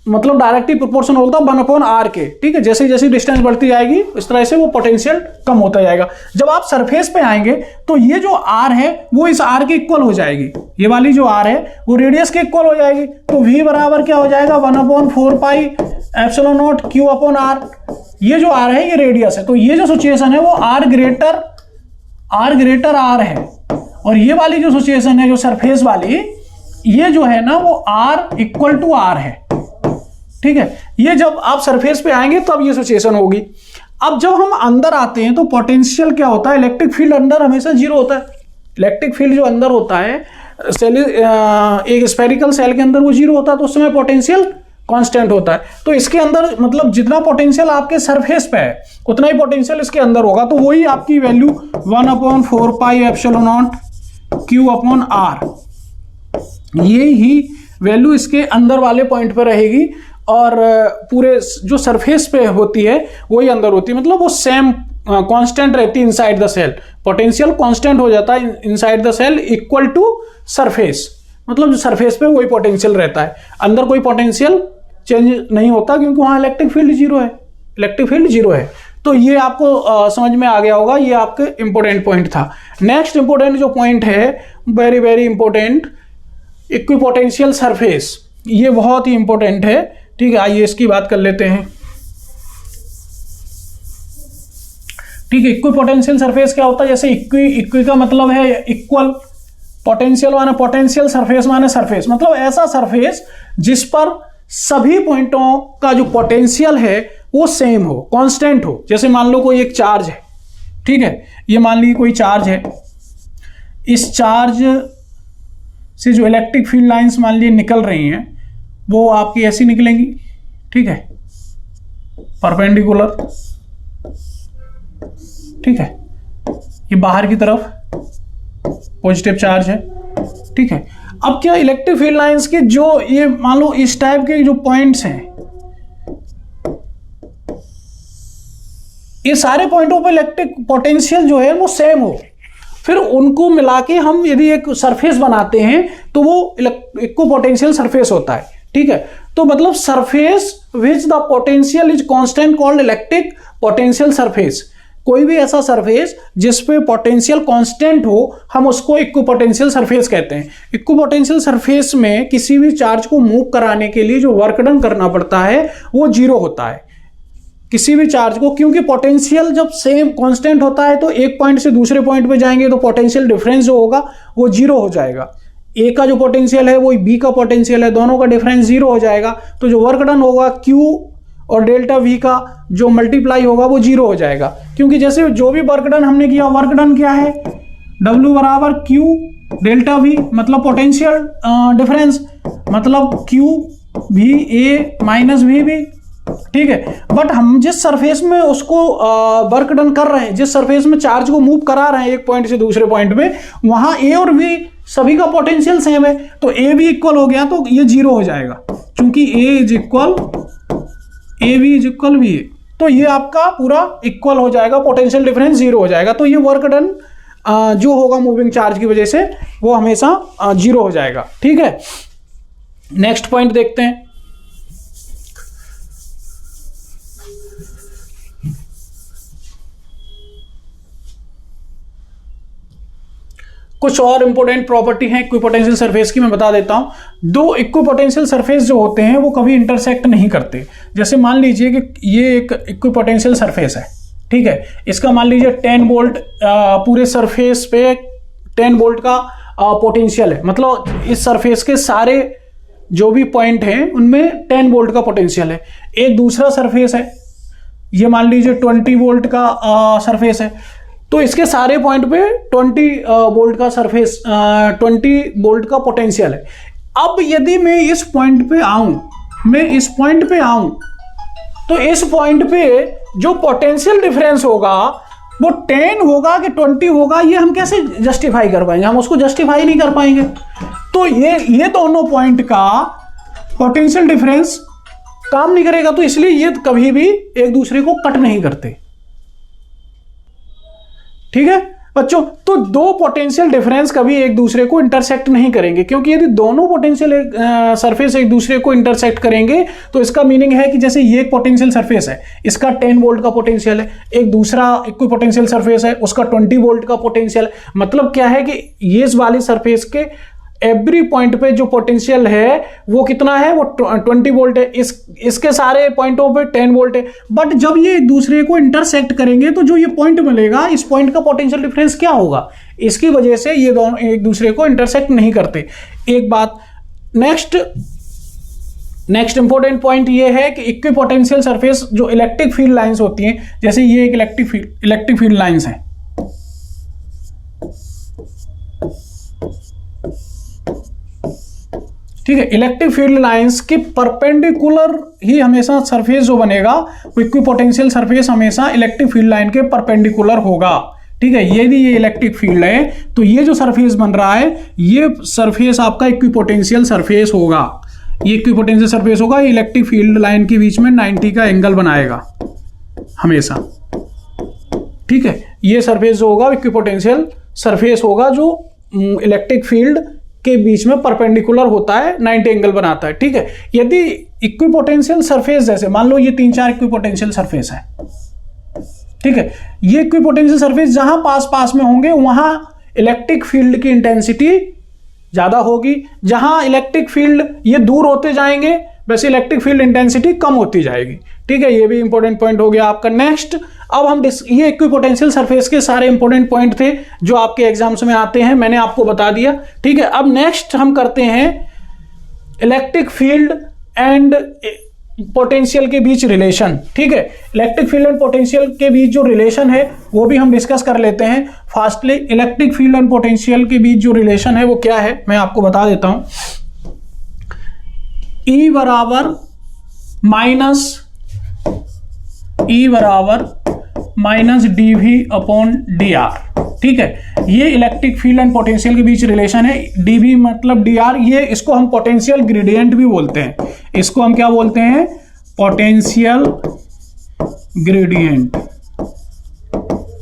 मतलब डायरेक्टली प्रोपोर्शन होता है 1/r के, ठीक है। जैसे जैसे डिस्टेंस बढ़ती जाएगी इस तरह से वो पोटेंशियल कम होता जाएगा। जब आप सरफेस पे आएंगे तो ये जो r है वो इस r के इक्वल हो जाएगी, ये वाली जो r है वो रेडियस के इक्वल हो जाएगी। तो v बराबर क्या हो जाएगा 1/4 pi epsilon not Q upon r। ये जो r है ये रेडियस है, तो ये जो सिचुएशन है वो r ग्रेटर r है, और ये वाली जो सिचुएशन है जो सरफेस वाली, ये जो है ना वो r इक्वल टू r है, ठीक है। ये जब आप सरफेस पे आएंगे तब ये सिचुएशन होगी। अब जब हम अंदर आते हैं तो पोटेंशियल क्या होता है, इलेक्ट्रिक फील्ड अंदर हमेशा 0 होता है। इलेक्ट्रिक फील्ड जो अंदर होता है सेल, एक स्फेरिकल सेल के अंदर वो 0 होता है, तो उस समय पोटेंशियल कांस्टेंट होता है। तो इसके अंदर मतलब जितना पोटेंशियल आपके सरफेस पे है उतना ही पोटेंशियल इसके अंदर होगा, तो वही आपकी value 1/4 pi epsilon not Q upon R, ये ही वैल्यू इसके अंदर वाले पॉइंट पर रहेगी, और पूरे जो सरफेस पे होती है वही अंदर होती है, मतलब वो सेम कांस्टेंट रहती है inside the shell. Potential constant हो जाता है inside the shell equal to surface, मतलब जो सरफेस पे वही पोटेंशियल रहता है, अंदर कोई पोटेंशियल चेंज नहीं होता क्योंकि वहां इलेक्ट्रिक फील्ड 0 है, इलेक्ट्रिक फील्ड 0 है। तो ये आपको समझ में आ गया होगा, ये आपके इंपॉर्टेंट पॉइंट था। नेक्स्ट इंपॉर्टेंट जो पॉइंट है, very very important, equipotential surface, ये बहुत ही इंपॉर्टेंट है, ठीक है। आइए इसकी बात कर लेते हैं, ठीक है। इक्विपोटेंशियल सरफेस क्या होता है, जैसे इक्वी का मतलब है इक्वल, पोटेंशियल माने पोटेंशियल, सरफेस माने सरफेस, मतलब ऐसा सरफेस जिस पर सभी पॉइंटों का जो पोटेंशियल है वो सेम हो, कांस्टेंट हो। जैसे मान लो कोई एक चार्ज है, ठीक है, ये मान लीजिए कोई चार्ज है, इस चार्ज से जो इलेक्ट्रिक फील्ड लाइंस मान लीजिए निकल रही हैं वो आपकी ऐसी निकलेंगी, ठीक है, परपेंडिकुलर, ठीक है। ये बाहर की तरफ पॉजिटिव चार्ज है, ठीक है। अब क्या इलेक्ट्रिक फील्ड लाइंस के जो ये मान लो इस टाइप के जो पॉइंट्स हैं, ये सारे पॉइंटों पर इलेक्ट्रिक पोटेंशियल जो है वो सेम हो, फिर उनको मिला के हम यदि एक सरफेस बनाते हैं तो वो इक्विपोटेंशियल सरफेस होता है। ठीक है, तो मतलब surface which the potential is constant called electric potential surface. कोई भी ऐसा सरफेस जिस पे पोटेंशियल कांस्टेंट हो हम उसको इक्विपोटेंशियल सरफेस कहते हैं। इक्विपोटेंशियल सरफेस में किसी भी चार्ज को मूव कराने के लिए जो वर्क डन करना पड़ता है वो जीरो होता है किसी भी चार्ज को, क्योंकि पोटेंशियल जब सेम कांस्टेंट होता है तो एक पॉइंट से दूसरे पॉइंट पे जाएंगे तो पोटेंशियल डिफरेंस जो होगा वो जीरो हो जाएगा। ए का जो पोटेंशियल है वो बी का पोटेंशियल है, दोनों का डिफरेंस जीरो हो जाएगा, तो जो वर्क डन होगा क्यू और डेल्टा वी का जो मल्टीप्लाई होगा वो जीरो हो जाएगा। क्योंकि जैसे जो भी वर्क डन हमने किया, वर्क डन क्या है, W बराबर क्यू डेल्टा वी, मतलब पोटेंशियल डिफरेंस, मतलब Q V A minus V B. ठीक है, बट हम जिस सरफेस में उसको वर्क डन कर रहे हैं, जिस सरफेस में चार्ज को मूव करा रहे हैं एक पॉइंट से दूसरे पॉइंट में, वहां ए और बी सभी का पोटेंशियल सेम है, तो ए भी इक्वल हो गया तो ये जीरो हो जाएगा, क्योंकि A is equal A B is equal B A, तो ये आपका पूरा इक्वल हो जाएगा, पोटेंशियल डिफरेंस जीरो हो जाएगा। तो ये वर्क डन जो होगा मूविंग चार्ज की वजह से वो हमेशा जीरो हो जाएगा। ठीक है, नेक्स्ट पॉइंट देखते हैं। कुछ और इंपॉर्टेंट प्रॉपर्टी है इक्विपोटेंशियल सरफेस की मैं बता देता हूं। दो इक्विपोटेंशियल सरफेस जो होते हैं वो कभी इंटरसेक्ट नहीं करते। जैसे मान लीजिए कि ये एक इक्विपोटेंशियल सरफेस है, ठीक है, इसका मान लीजिए 10 वोल्ट पूरे सरफेस पे 10 वोल्ट का पोटेंशियल है, मतलब इस सरफेस के सारे जो भी पॉइंट हैं उनमें 10 वोल्ट का पोटेंशियल है। एक दूसरा सरफेस है, ये मान लीजिए 20 वोल्ट का सरफेस है, तो इसके सारे पॉइंट पे 20 वोल्ट का सरफेस 20 वोल्ट का पोटेंशियल है। अब यदि मैं इस पॉइंट पे आऊं, तो इस पॉइंट पे जो पोटेंशियल डिफरेंस होगा वो 10 होगा कि 20 होगा, ये हम कैसे जस्टिफाई कर पाएंगे? हम उसको जस्टिफाई नहीं कर पाएंगे। तो ये दोनों पॉइंट का पोटेंशियल डिफरेंस काम नहीं करेगा, तो इसलिए ये कभी भी एक दूसरे को कट नहीं करते। ठीक है बच्चों, तो दो पोटेंशियल डिफरेंस कभी एक दूसरे को इंटरसेक्ट नहीं करेंगे, क्योंकि यदि दोनों पोटेंशियल सरफेस एक दूसरे को इंटरसेक्ट करेंगे तो इसका मीनिंग है कि जैसे ये एक पोटेंशियल सरफेस है, इसका 10 वोल्ट का पोटेंशियल है, एक दूसरा इक्विपोटेंशियल सरफेस है, उसका 20 वोल्ट का पोटेंशियल है। मतलब क्या है कि ये इस वाली सरफेस के एवरी पॉइंट पे जो पोटेंशियल है वो कितना है, वो 20 वोल्ट है, इसके सारे पॉइंटों पे 10 वोल्ट है। बट जब ये एक दूसरे को इंटरसेक्ट करेंगे तो जो ये पॉइंट मिलेगा, इस पॉइंट का पोटेंशियल डिफरेंस क्या होगा, इसकी वजह से ये दोनों एक दूसरे को इंटरसेक्ट नहीं करते। एक बात, नेक्स्ट इंपॉर्टेंट पॉइंट ये है कि इक्विपोटेंशियल सरफेस जो इलेक्ट्रिक फील्ड लाइंस होती हैं, जैसे ये एक इलेक्ट्रिक फील्ड लाइंस है, ठीक है, इलेक्ट्रिक फील्ड लाइंस के परपेंडिकुलर ही हमेशा सरफेस जो बनेगा वो इक्विपोटेंशियल सरफेस हमेशा इलेक्ट्रिक फील्ड लाइन के परपेंडिकुलर होगा। ठीक है, यदि ये इलेक्ट्रिक फील्ड है तो ये जो सरफेस बन रहा है ये सरफेस आपका इक्विपोटेंशियल सरफेस होगा। ये इक्विपोटेंशियल सरफेस होगा, इलेक्ट्रिक फील्ड लाइन के बीच में 90 का एंगल बनाएगा हमेशा। ठीक है, ये सरफेस जो होगा इक्विपोटेंशियल सरफेस होगा जो इलेक्ट्रिक फील्ड के बीच में परपेंडिकुलर होता है, 90 एंगल बनाता है। ठीक है, यदि इक्विपोटेंशियल सरफेस जैसे मान लो ये 3-4 इक्विपोटेंशियल सरफेस है, ठीक है, ये इक्विपोटेंशियल सरफेस जहां पास में होंगे वहां इलेक्ट्रिक फील्ड की इंटेंसिटी ज्यादा होगी, जहां इलेक्ट्रिक फील्ड ये दूर होते जाएंगे वैसे इलेक्ट्रिक फील्ड इंटेंसिटी कम होती जाएगी। ठीक है, ये भी इंपॉर्टेंट पॉइंट हो गया आपका। नेक्स्ट, अब हम ये इक्विपोटेंशियल सरफेस के सारे इंपॉर्टेंट पॉइंट थे जो आपके एग्जाम्स में आते हैं, मैंने आपको बता दिया। ठीक है, अब नेक्स्ट हम करते हैं इलेक्ट्रिक फील्ड एंड पोटेंशियल के बीच रिलेशन। ठीक है, इलेक्ट्रिक फील्ड एंड पोटेंशियल के बीच जो रिलेशन है वो भी हम डिस्कस कर लेते हैं fastly. Electric field and potential के बीच जो रिलेशन है वो क्या है, मैं आपको बता देता हूं। E बराबर माइनस dV अपॉन dr। ठीक है, ये इलेक्ट्रिक फील्ड एंड पोटेंशियल के बीच रिलेशन है। dV मतलब dr, ये इसको हम पोटेंशियल ग्रेडियंट भी बोलते हैं। इसको हम क्या बोलते हैं, पोटेंशियल ग्रेडियंट।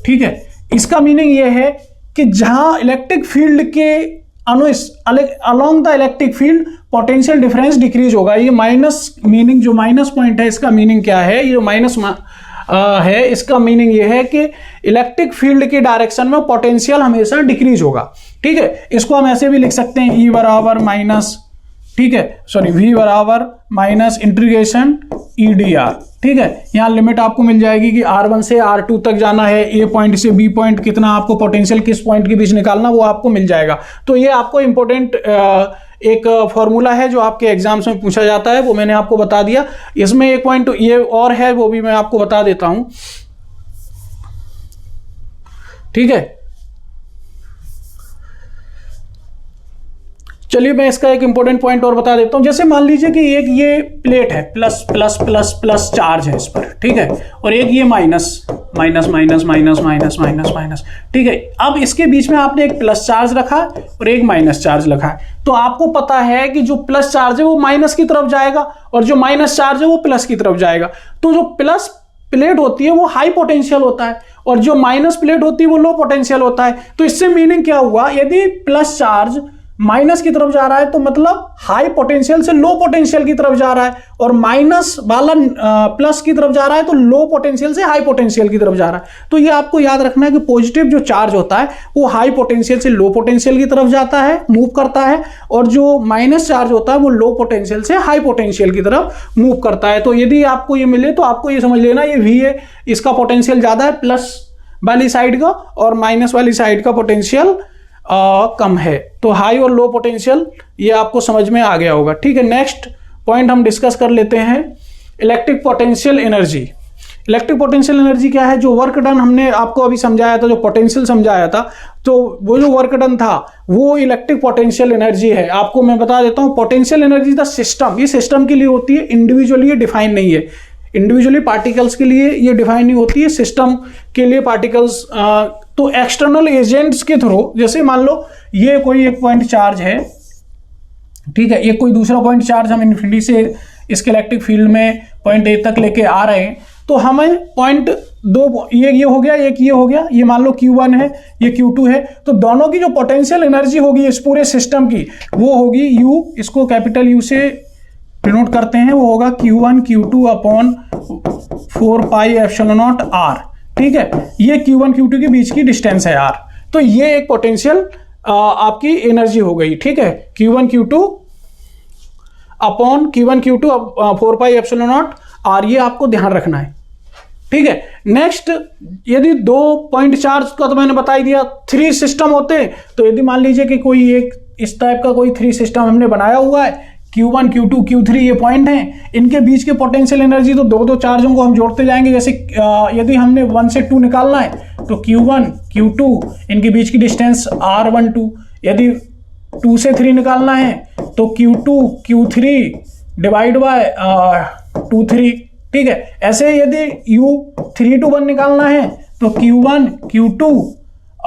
ठीक है, इसका मीनिंग ये है कि जहां इलेक्ट्रिक फील्ड के along the electric field potential difference decrease होगा। ये माइनस मीनिंग, जो माइनस पॉइंट है इसका मीनिंग क्या है, ये जो माइनस है इसका मीनिंग ये है कि इलेक्ट्रिक फील्ड के डायरेक्शन में पोटेंशियल हमेशा डिक्रीज होगा। ठीक है, इसको हम ऐसे भी लिख सकते हैं, E बराबर माइनस, ठीक है, सॉरी V बराबर माइनस इंटीग्रेशन EdR। ठीक है, यहां लिमिट आपको मिल जाएगी कि R1 से R2 तक जाना है, A पॉइंट से B पॉइंट कितना आपको पोटेंशियल किस पॉइंट के बीच निकालना वो आपको मिल जाएगा। तो ये आपको इंपॉर्टेंट एक फॉर्मूला है जो आपके एग्जाम्स में पूछा जाता है, वो मैंने आपको बता दिया। इसमें एक पॉइंट ये और है, वो भी मैं आपको बता देता हूं। ठीक है, चलिए मैं इसका एक इंपॉर्टेंट पॉइंट और बता देता हूं। जैसे मान लीजिए कि एक ये प्लेट है, plus plus plus plus charge है इस पर, ठीक है, और एक ये minus minus minus minus minus minus minus. ठीक है, अब इसके बीच में आपने एक प्लस चार्ज रखा और एक माइनस चार्ज रखा है, तो आपको पता है कि जो प्लस चार्ज है वो माइनस की तरफ जाएगा और जो माइनस चार्ज है वो प्लस की तरफ जाएगा। तो जो प्लस प्लेट होती है वो हाई पोटेंशियल होता है और जो माइनस प्लेट होती है वो लो पोटेंशियल होता है। तो इससे मीनिंग क्या हुआ, यदि प्लस चार्ज माइनस की तरफ जा रहा है तो मतलब हाई पोटेंशियल से लो पोटेंशियल की तरफ जा रहा है, और माइनस वाला प्लस की तरफ जा रहा है तो लो पोटेंशियल से हाई पोटेंशियल की तरफ जा रहा है। तो ये आपको याद रखना है कि पॉजिटिव जो चार्ज होता है वो हाई पोटेंशियल से लो पोटेंशियल की तरफ जाता है, मूव करता है, और जो माइनस चार्ज होता है वो लो पोटेंशियल से हाई पोटेंशियल की तरफ मूव करता है। तो यदि आपको ये मिले तो आपको ये समझ लेना, ये V है, इसका पोटेंशियल ज्यादा है प्लस वाली साइड का, और माइनस वाली साइड का पोटेंशियल कम है। तो हाई और लो पोटेंशियल ये आपको समझ में आ गया होगा। ठीक है, नेक्स्ट पॉइंट हम डिस्कस कर लेते हैं, electric potential energy. Electric potential energy क्या है, जो वर्क डन हमने आपको अभी समझाया था, जो पोटेंशियल समझाया था, तो वो जो वर्क डन था वो इलेक्ट्रिक पोटेंशियल एनर्जी है। आपको मैं बता देता हूं, पोटेंशियल एनर्जी द सिस्टम, ये सिस्टम के लिए होती है, इंडिविजुअली ये डिफाइन नहीं है। इंडिविजुअली पार्टिकल्स के लिए ये डिफाइन नहीं होती है, सिस्टम के लिए पार्टिकल्स तो एक्सटर्नल एजेंट्स के थ्रू, जैसे मान लो ये कोई एक पॉइंट चार्ज है, ठीक है, ये कोई दूसरा पॉइंट चार्ज हम इन्फिनिटी से इसके इलेक्ट्रिक फील्ड में पॉइंट ए तक लेके आ रहे हैं, तो हमें पॉइंट दो ये हो गया, एक ये हो गया, ये मान लो Q1 है, ये Q2 है, तो दोनों की जो पोटेंशियल एनर्जी होगी इस पूरे सिस्टम की वो होगी U, इसको कैपिटल U से डिनोट करते हैं, वो होगा Q1 Q2 upon 4 pi epsilon not R। ठीक है, ये Q1 Q2 के बीच की डिस्टेंस है R, तो ये एक पोटेंशियल आपकी एनर्जी हो गई। ठीक है, Q1 Q2 upon Q1 Q2 4 pi epsilon not R, ये आपको ध्यान रखना है। ठीक है, नेक्स्ट, यदि दो पॉइंट चार्ज का तो मैंने बता ही दिया, 3 सिस्टम होते हैं, तो यदि मान लीजिए कि कोई एक इस टाइप का कोई 3 सिस्टम हमने बनाया हुआ है, Q1 Q2 Q3 ये पॉइंट हैं, इनके बीच के पोटेंशियल एनर्जी तो दो चार्जों को हम जोड़ते जाएंगे। जैसे यदि हमने 1 से 2 निकालना है तो Q1 Q2 इनके बीच की डिस्टेंस R12, यदि 2 से 3 निकालना है तो Q2 Q3 डिवाइड बाय 2 3। ठीक है, ऐसे यदि U 3 to 1 निकालना है तो Q1 Q2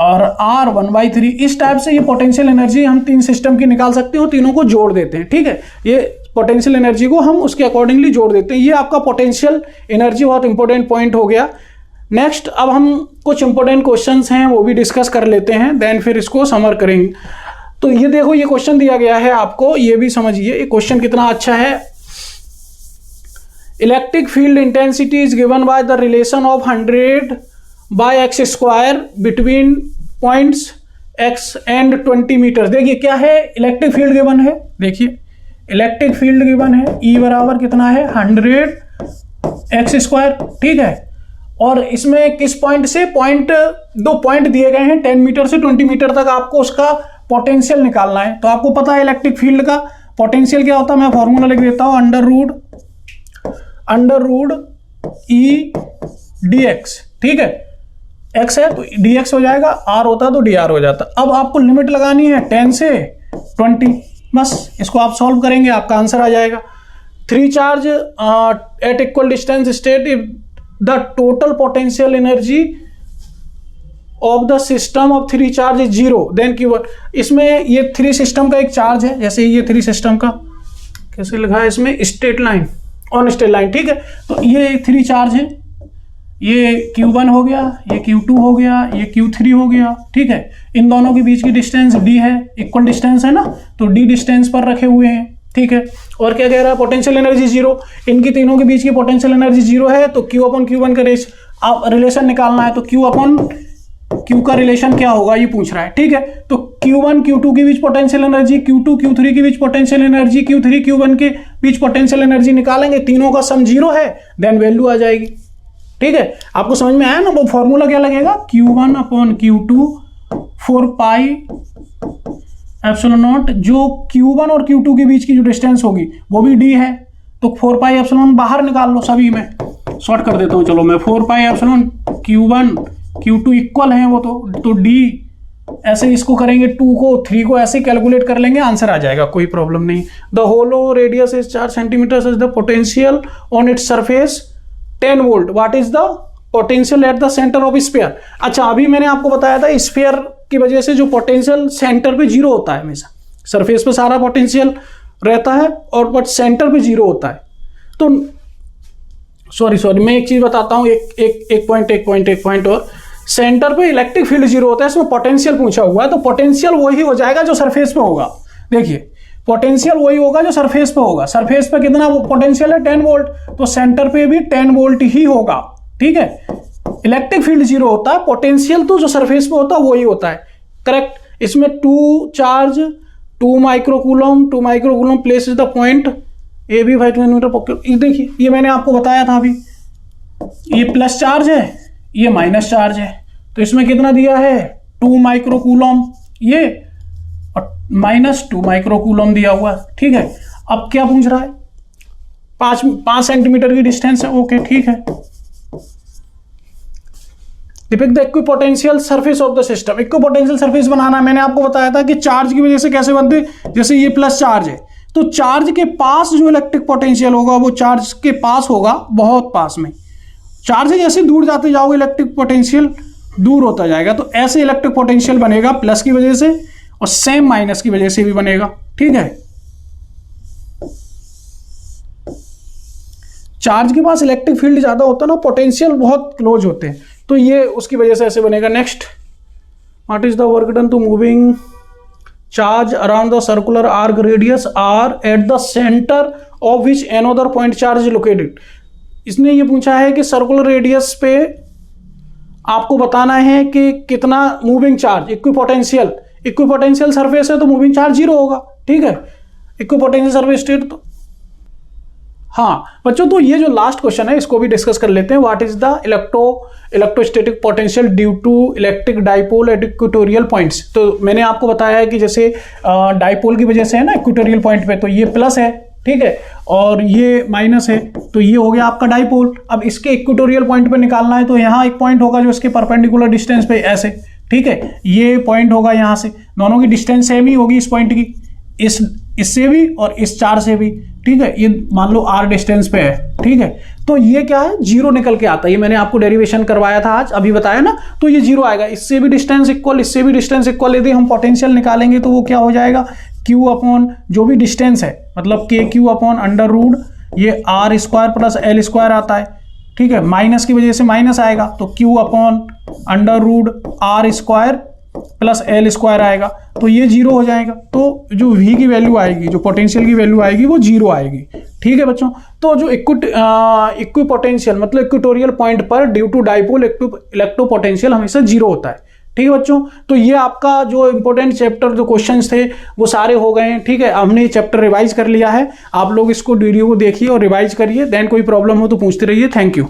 और R1/3, इस टाइप से ये पोटेंशियल एनर्जी हम 3 सिस्टम की निकाल सकते हो, तीनों को जोड़ देते हैं। ठीक है, ये पोटेंशियल एनर्जी को हम उसके अकॉर्डिंगली जोड़ देते हैं। ये आपका पोटेंशियल एनर्जी बहुत इंपॉर्टेंट पॉइंट हो गया। नेक्स्ट, अब हम कुछ इंपॉर्टेंट क्वेश्चंस हैं वो भी डिस्कस कर लेते हैं, देन फिर इसको समर करेंगे। तो ये देखो, ये क्वेश्चन दिया गया है आपको, ये भी समझिए ये क्वेश्चन कितना अच्छा है। Electric field intensity is given by the relation of 100 by X square between points x and 20 metre. देखिए क्या है, इलेक्ट्रिक फील्ड गिवन है, देखिए इलेक्ट्रिक फील्ड गिवन है, E बराबर कितना है 100 एक्स स्क्वायर। ठीक है, और इसमें किस पॉइंट से, दो पॉइंट दिए गए हैं, 10 मीटर से 20 मीटर तक आपको उसका पोटेंशियल निकालना है। तो आपको पता है इलेक्ट्रिक फील्ड का पोटेंशियल क्या होता है, मैं फॉर्मूला लिख देता हूं, अंडर रूट E dx। ठीक है, x है तो dx हो जाएगा, r होता तो dr हो जाता। अब आपको लिमिट लगानी है 10 से 20, बस इसको आप सॉल्व करेंगे, आपका आंसर आ जाएगा। 3 charge at equal distance state, if the total potential energy of the system of 3 charge is 0 then Q1। इसमें ये 3 सिस्टम का एक चार्ज है, जैसे ये 3 सिस्टम का कैसे लिखा है इसमें, straight line, on straight line. ठीक है, तो ये 3 चार्ज है, ये Q1 हो गया, ये Q2 हो गया, ये Q3 हो गया, ठीक है। इन दोनों के बीच की डिस्टेंस D है, इक्वल डिस्टेंस है ना, तो D डिस्टेंस पर रखे हुए हैं, ठीक है। और क्या कह रहा है, पोटेंशियल एनर्जी जीरो, इनकी तीनों के बीच की पोटेंशियल एनर्जी जीरो है, तो Q/Q1 का रिलेशन निकालना है, तो Q/Q का रिलेशन क्या होगा ये पूछ रहा है, ठीक है। तो Q1 Q2 के बीच पोटेंशियल एनर्जी, Q2 Q3 के बीच पोटेंशियल एनर्जी, Q3 Q1 के बीच पोटेंशियल एनर्जी निकालेंगे, तीनों का सम जीरो है, देन वैल्यू आ जाएगी, ठीक है। आपको समझ में आया ना, वो फॉर्मूला क्या लगेगा, Q1/Q2 4 पाई एप्सिलॉन नॉट, जो Q1 और Q2 के बीच की जो डिस्टेंस होगी वो भी D है, तो 4 पाई एप्सिलॉन बाहर निकाल लो, सभी में शॉर्ट कर देता हूं, चलो मैं 4 pi epsilon Q1 Q2 equal है वो, तो D ऐसे इसको करेंगे, 2 को 3 को ऐसे कैलकुलेट कर लेंगे, आंसर आ जाएगा, कोई प्रॉब्लम नहीं। The hollow radius is 4 centimetre, is the potential on its surface 10 volt, what is the potential at the centre of sphere. अच्छा, अभी मैंने आपको बताया था स्फीयर की वजह से जो पोटेंशियल सेंटर पे जीरो होता है, हमेशा सरफेस पे सारा पोटेंशियल रहता है और बट सेंटर पे जीरो होता है। तो सॉरी मैं एक चीज बताता हूं, एक पॉइंट और, सेंटर पे इलेक्ट्रिक फील्ड जीरो होता है, इसमें पोटेंशियल पूछा हुआ है, तो पोटेंशियल वही हो जाएगा जो सरफेस पे होगा। देखिए पोटेंशियल वही होगा जो सरफेस पे होगा, सरफेस पे कितना पोटेंशियल है 10 वोल्ट, तो सेंटर पे भी 10 वोल्ट ही होगा, ठीक है। इलेक्ट्रिक फील्ड जीरो होता है, पोटेंशियल तो जो सरफेस पे होता है वही होता है, करेक्ट। इसमें 2 charge 2 microcoulomb place is the point A B 5 metre pocket. ये देखिए, ये मैंने आपको बताया था अभी, ये प्लस चार्ज है, ये माइनस चार्ज है, तो इसमें कितना दिया है 2 माइक्रोकूलम, ये -2 माइक्रोकूलम दिया हुआ, ठीक है। अब क्या पूछ रहा है, 5 सेंटीमीटर की डिस्टेंस है, ओके ठीक है। Depict the equipotential surface of the system. Equipotential surface बनाना है, मैंने आपको बताया था कि चार्ज की वजह से कैसे बनते, जैसे ये प्लस चार्ज है, तो चार्ज के पास जो इलेक्ट्रिक पोटेंशियल होगा वो चार्ज के पास होगा, बहुत पास में। चार्ज से जैसे दूर जाते जाओगे इलेक्ट्रिक पोटेंशियल दूर होता जाएगा, तो ऐसे इलेक्ट्रिक पोटेंशियल बनेगा प्लस की वजह से, और सेम माइनस की वजह से भी बनेगा, ठीक है। चार्ज के पास इलेक्ट्रिक फील्ड ज्यादा होता है ना, पोटेंशियल बहुत क्लोज होते हैं, तो ये उसकी वजह से ऐसे बनेगा। Next, what is the work done to moving charge around the circular arc radius R at the centre of which another point charge located. इसने ये पूछा है कि सर्कुलर रेडियस पे आपको बताना है कि कितना मूविंग चार्ज, इक्विपोटेंशियल सरफेस है तो मूविंग चार्ज जीरो होगा, ठीक है। इक्विपोटेंशियल सरफेस स्टेट, तो हाँ बच्चों, तो ये जो लास्ट क्वेश्चन है इसको भी डिस्कस कर लेते हैं। What is the electrostatic potential due to electric dipole at equatorial points. तो मैंने आपको बताया है कि जैसे डाइपोल की वजह से है ना इक्वेटोरियल पॉइंट पे, तो ये प्लस है, ठीक है, और ये माइनस है, तो ये हो गया आपका डाइपोल। अब इसके इक्वेटोरियल पॉइंट पे निकालना है, तो यहाँ एक पॉइंट होगा जो इसके परपेंडिकुलर डिस्टेंस पे ऐसे, ठीक है, ये पॉइंट होगा यहाँ से, दोनों की डिस्टेंस सेम ही होगी इस पॉइंट की, इससे भी और इस चार से भी, ठीक है। ये मान लो r डिस्टेंस पे है, ठीक है, तो ये क्या है जीरो निकल के आता है, ये मैंने आपको डेरिवेशन करवाया था आज, अभी बताया ना, तो ये जीरो आएगा। इससे भी डिस्टेंस इक्वल, इससे भी डिस्टेंस इक्वल, यदि हम पोटेंशियल निकालेंगे तो वो क्या हो जाएगा, Q अपॉन जो भी डिस्टेंस है, मतलब KQ अपॉन अंडर रूट ये r² प्लस L² आता है, ठीक है। माइनस की वजह से माइनस आएगा, तो Q upon under root r² plus L² आएगा, तो ये जीरो हो जाएगा। तो जो V की वैल्यू आएगी, जो पोटेंशियल की वैल्यू आएगी वो जीरो आएगी, ठीक है बच्चों। तो जो इक्विपोटेंशियल मतलब इक्वेटोरियल पॉइंट पर due to dipole electro potential हमेशा जीरो होता है, ठीक है बच्चों। तो ये आपका जो इंपॉर्टेंट चैप्टर जो क्वेश्चंस थे वो सारे हो गए हैं, ठीक है। हमने ये चैप्टर रिवाइज कर लिया है, आप लोग इसको वीडियो को देखिए और रिवाइज करिए, देन कोई प्रॉब्लम हो तो पूछते रहिए। Thank you.